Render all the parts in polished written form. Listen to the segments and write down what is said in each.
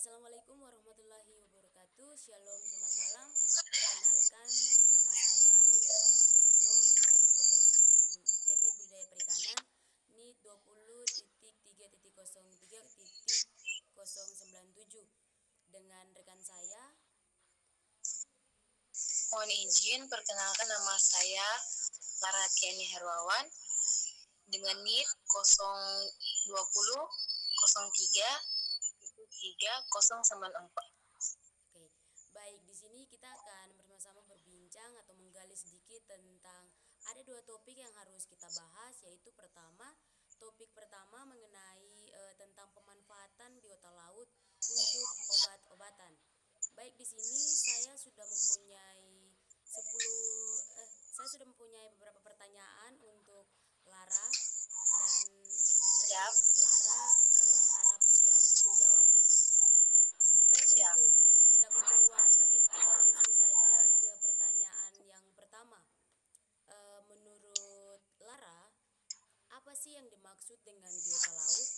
Assalamualaikum warahmatullahi wabarakatuh. Shalom, selamat malam. Perkenalkan, nama saya Novela Rombesano dari program studi Teknik Budidaya Perikanan NIT 20.3.003.097 dengan rekan saya. Mohon izin, perkenalkan nama saya Lara Tiani Herwawan dengan NIT 020 03 3094. Oke, baik, di sini kita akan bersama-sama berbincang atau menggali sedikit tentang ada dua topik yang harus kita bahas, yaitu topik pertama mengenai tentang pemanfaatan biota laut untuk obat-obatan. Baik, di sini saya sudah mempunyai beberapa pertanyaan untuk Lara dan rekan Siap, Lara harap siap menjawab. Baik, siap. untuk tidak membuang waktu, kita langsung saja ke pertanyaan yang pertama. Menurut Lara, apa sih yang dimaksud dengan biota laut?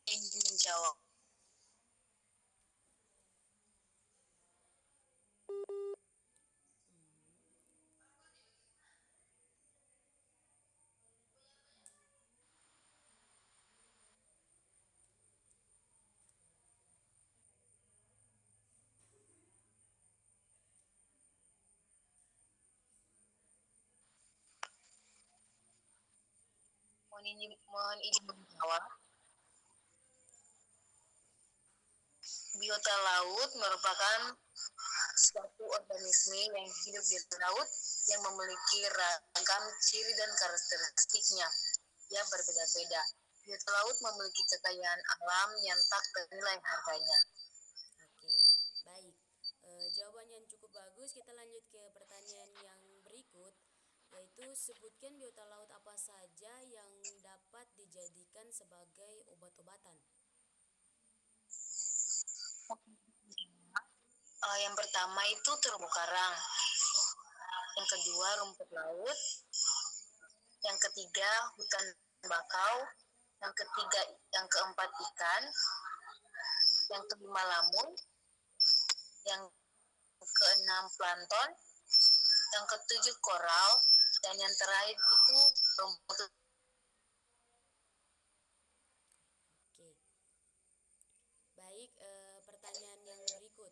Izin menjawab. Mohon izin menjawab. Biota laut merupakan suatu organisme yang hidup di laut yang memiliki ragam ciri dan karakteristiknya yang berbeda-beda. Biota laut memiliki kekayaan alam yang tak ternilai harganya. Oke, baik. Jawaban yang cukup bagus. Kita lanjut ke pertanyaan yang berikut, yaitu sebutkan biota laut apa saja yang dapat dijadikan sebagai obat-obatan. Yang pertama itu terumbu karang, yang kedua rumput laut, yang ketiga hutan bakau, yang keempat ikan, yang kelima lamun, yang keenam plankton, yang ketujuh koral, dan yang terakhir itu rumput. Oke, baik. Pertanyaan yang berikut,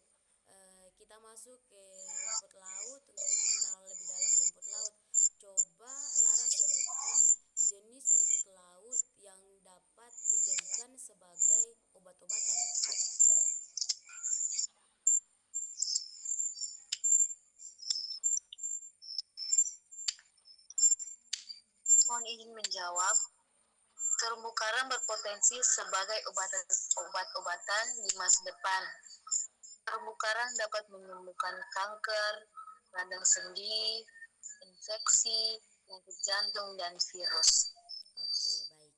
kita masuk ke rumput laut untuk mengenal lebih dalam rumput laut. Coba Lara sebutkan jenis rumput laut yang dapat dijadikan sebagai obat-obatan. Mohon izin menjawab. Terumbu karang berpotensi sebagai obat-obatan di masa depan. Terumbu karang dapat menyembuhkan kanker, radang sendi, infeksi, penyakit jantung, dan virus. Oke, baik.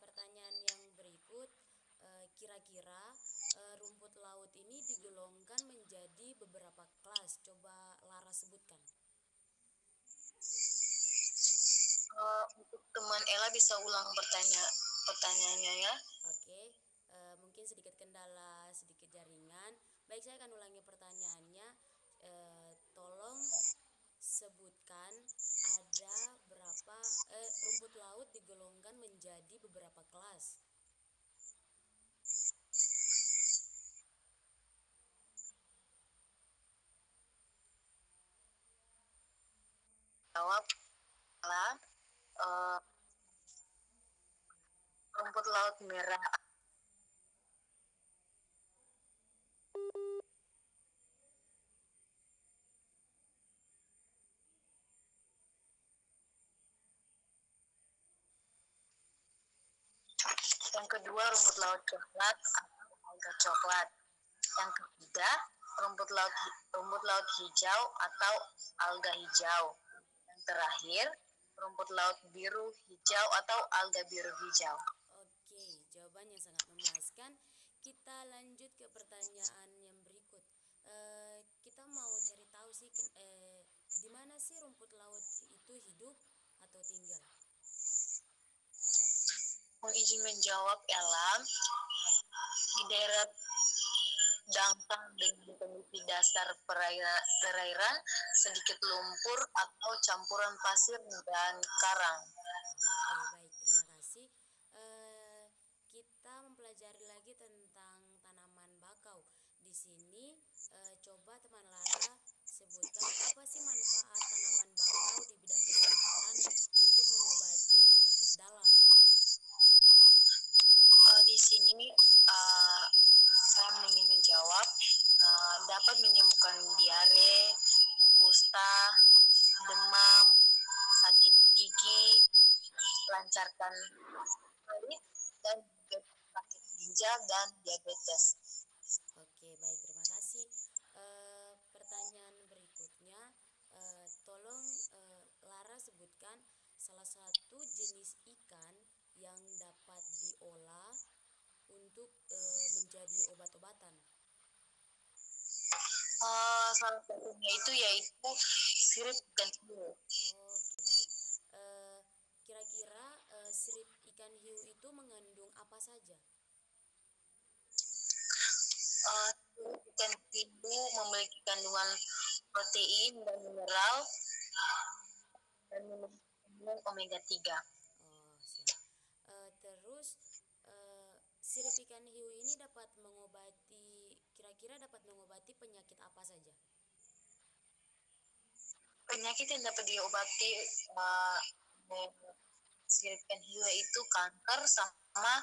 Pertanyaan yang berikut, kira-kira rumput laut ini digolongkan menjadi beberapa kelas. Coba Lara sebutkan. Untuk teman Ella bisa ulang pertanyaannya ya. Oke, mungkin sedikit kendala, sedikit jaringan. Baik, saya akan ulangi pertanyaannya. Tolong sebutkan ada berapa rumput laut digolongkan menjadi beberapa kelas. Jawab Ella. Rumput laut merah. Yang kedua rumput laut coklat atau alga coklat. Yang ketiga rumput laut hijau atau alga hijau. Yang terakhir rumput laut biru hijau atau alga biru hijau. Oke, jawabannya sangat memuaskan. Kita lanjut ke pertanyaan yang berikut. Kita mau cari tahu sih, di mana sih rumput laut itu hidup atau tinggal? Mohon izin menjawab, Ella. Di daerah dangkal dengan kondisi dasar perairan sedikit lumpur atau campuran pasir dan karang. Oke, baik, terima kasih. Kita mempelajari lagi tentang tanaman bakau. Di sini coba teman Lara sebutkan apa sih manfaat tanaman bakau di bidang kesehatan untuk mengobati penyakit dalam. Di sini saya ingin menjawab, dapat menyembuhkan diare, kusta, demam, sakit gigi, lancarkan kulit, dan juga sakit ginjal dan diabetes. Oke, baik, terima kasih. Pertanyaan berikutnya, tolong Lara sebutkan salah satu jenis ikan yang dapat diolah untuk menjadi obat-obatan. Salah satunya itu yaitu sirip ikan hiu. Oke, baik. Kira-kira sirip ikan hiu itu mengandung apa saja? Sirip ikan hiu memiliki kandungan protein dan mineral dan memiliki kandungan omega 3. Oh, siap. Terus sirip ikan hiu ini dapat mengobati, kira-kira dapat mengobati penyakit apa saja? Penyakit yang dapat diobati sirip ikan hiu itu kanker sama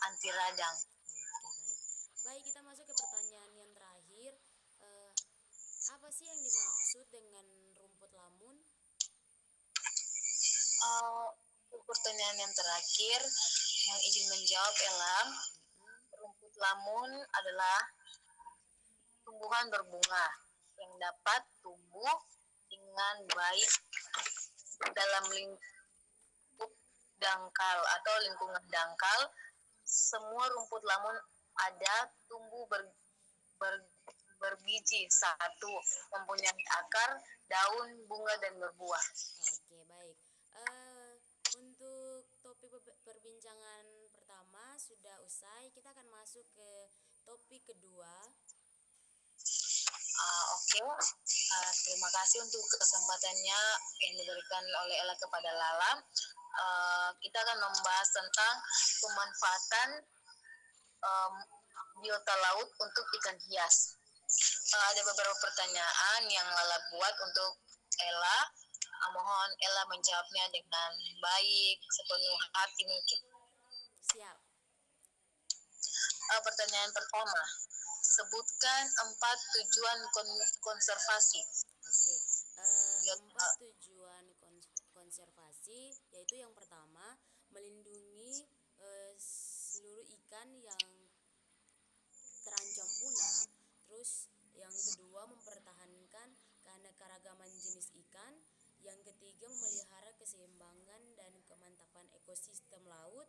anti radang. Oke, baik. Baik, kita masuk ke pertanyaan yang terakhir. Eh, Apa sih yang dimaksud dengan rumput lamun? Pertanyaan yang terakhir yang izin menjawab, Ella. Mm-mm. Rumput lamun adalah tumbuhan berbunga yang dapat tumbuh dengan baik dalam lingkup dangkal atau lingkungan dangkal. Semua rumput lamun ada tumbuh berbiji satu, mempunyai akar, daun, bunga, dan berbuah. Oke, baik. Untuk topik perbincangan pertama sudah usai. Kita akan masuk ke topik kedua. Oke. Terima kasih untuk kesempatannya yang diberikan oleh Ella kepada Lala. Kita akan membahas tentang pemanfaatan biota laut untuk ikan hias. Ada beberapa pertanyaan yang Lala buat untuk Ella. Mohon Ella menjawabnya dengan baik, sepenuh hati mungkin. Siap. Pertanyaan pertama, sebutkan 4 tujuan konservasi. Oke. Biota 4 tujuan konservasi yaitu yang pertama melindungi seluruh ikan yang terancam punah. Terus yang kedua mempertahankan keanekaragaman jenis ikan. Yang ketiga memelihara keseimbangan dan kemantapan ekosistem laut.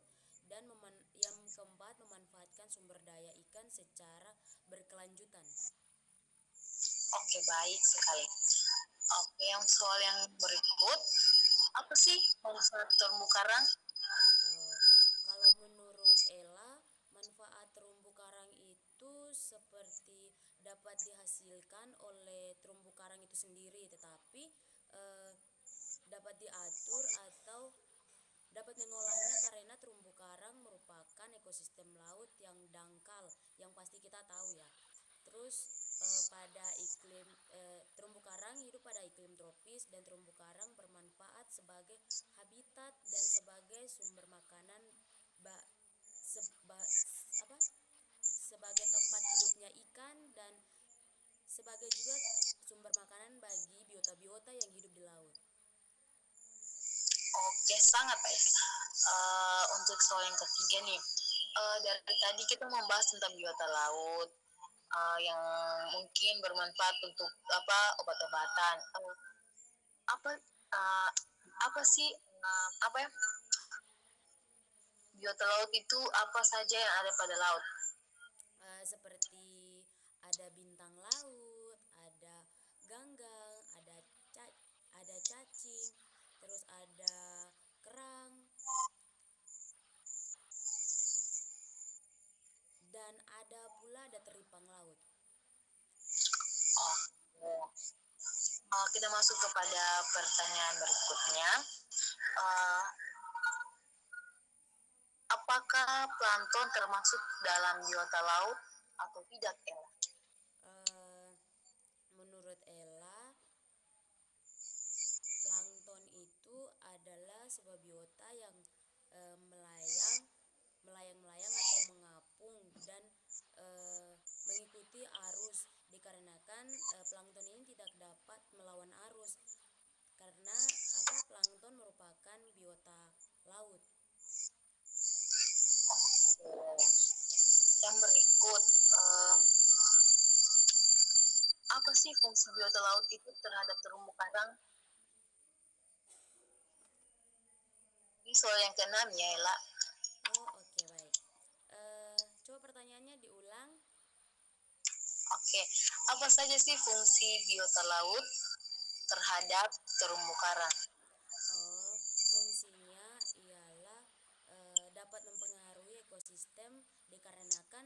Dan yang keempat memanfaatkan sumber daya ikan secara berkelanjutan. Oke, baik sekali. Oke, yang soal yang berikut, apa sih manfaat terumbu karang? Kalau menurut Ella, manfaat terumbu karang itu seperti dapat dihasilkan oleh terumbu karang itu sendiri, tetapi eh, dapat diatur atau dapat mengolahnya karena terumbu karang merupakan ekosistem laut yang dangkal, yang pasti kita tahu ya. Terus pada iklim terumbu karang hidup pada iklim tropis dan terumbu karang bermanfaat sebagai habitat dan sebagai sumber makanan ba, seba, apa sebagai tempat hidupnya ikan dan sebagai juga sumber makanan bagi biota-biota yang hidup di laut. Oke, sangat baik. Untuk soal yang ketiga nih, dari tadi kita membahas tentang biota laut yang mungkin bermanfaat untuk obat-obatan. Apa uh, apa sih apa ya biota laut itu apa saja yang ada pada laut? Seperti ada bintang laut, ada ganggang, ada cacing, terus ada kerang. ada pula ada teripang laut. Oh, kita masuk kepada pertanyaan berikutnya. Uh, apakah plankton termasuk dalam biota laut atau tidak, Ella? Menurut Ella, plankton itu adalah sebuah biota yang melayang atau mengapung dan mengikuti arus, dikarenakan plankton ini tidak dapat melawan arus karena plankton merupakan biota laut. Yang berikut, apa sih fungsi biota laut itu terhadap terumbu karang? Ini soal yang keenam ya, Ella. Oh, oke, baik. Coba pertanyaannya diulang. Oke, apa saja sih fungsi biota laut terhadap terumbu karang? Oh, fungsinya ialah dapat mempengaruhi ekosistem dikarenakan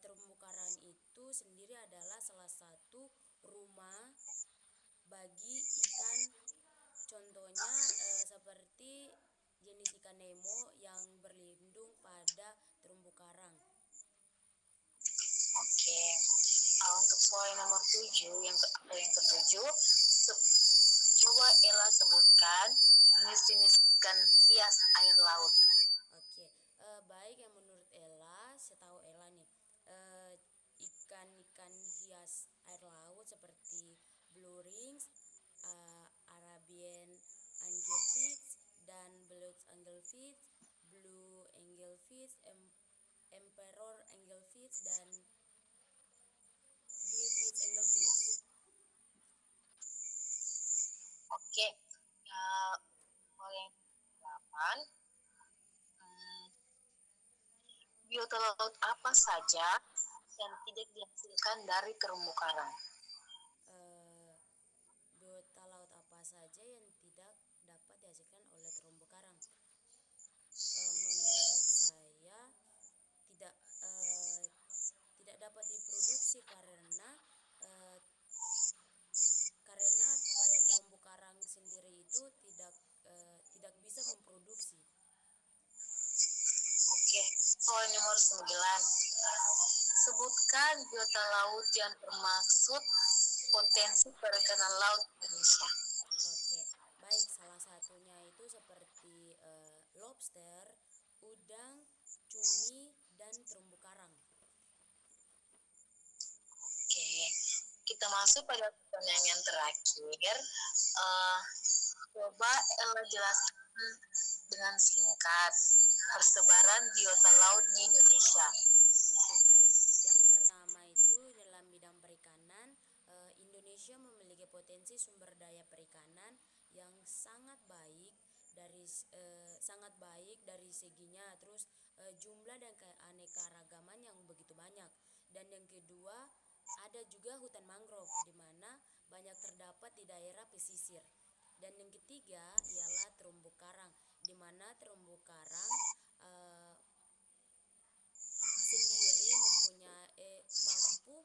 terumbu karang itu sendiri adalah salah satu rumah bagi ikan. Contohnya seperti jenis ikan Nemo yang berlindung pada terumbu karang. Oke, untuk soal nomor 7, yang ketujuh, coba Ella sebutkan jenis-jenis ikan hias air laut. Oke, baik, yang menurut Ella, setahu Ella nih, ikan-ikan hias air laut seperti blue rings, Arabian anglerfish dan blue anglerfish, blue anglerfish, emperor anglerfish dan griffith anglerfish. Oke, soal yang 8, biota laut apa saja yang tidak dihasilkan dari terumbu karang? Biota laut apa saja yang tidak dapat dihasilkan oleh terumbu karang? Menurut saya tidak tidak dapat diproduksi karena pada terumbu karang sendiri itu tidak bisa memproduksi. Oke, soal nomor 9. Sebutkan biota laut yang termasuk potensi perikanan laut Indonesia. Oke, baik, salah satunya itu seperti lobster, udang, cumi, dan terumbu karang. Oke, kita masuk pada pertanyaan yang terakhir. Coba Ella jelaskan dengan singkat persebaran biota laut di Indonesia. Oke, baik. Yang pertama itu dalam bidang perikanan, Indonesia memiliki potensi sumber daya perikanan yang sangat baik dari seginya, terus jumlah dan keanekaragaman yang begitu banyak. Dan yang kedua, ada juga hutan mangrove di mana banyak terdapat di daerah pesisir. Dan yang ketiga ialah terumbu karang, di mana terumbu karang sendiri mampu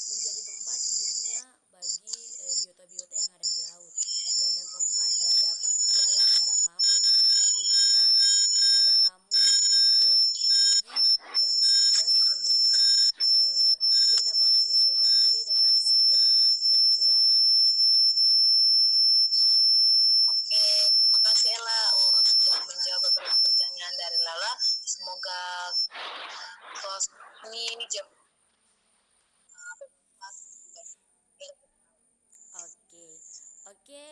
menjadi tempat hidupnya bagi biota-biota yang ada di laut. Dan yang keempat ialah padang lamun, di mana padang lamun tumbuh tinggi yang sudah sepenuhnya dia dapat menyesuaikan diri dengan sendirinya. Begitu, Lara. Oke, terima kasih Ella sudah menjawab beberapa pertanyaan dari Lala. Semoga kelas ini Oke,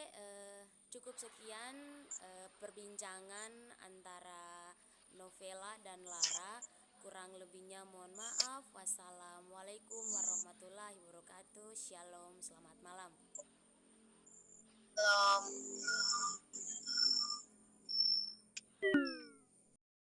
cukup sekian perbincangan antara Novela dan Lara. Kurang lebihnya mohon maaf. Wassalamualaikum warahmatullahi wabarakatuh. Shalom, selamat malam. um,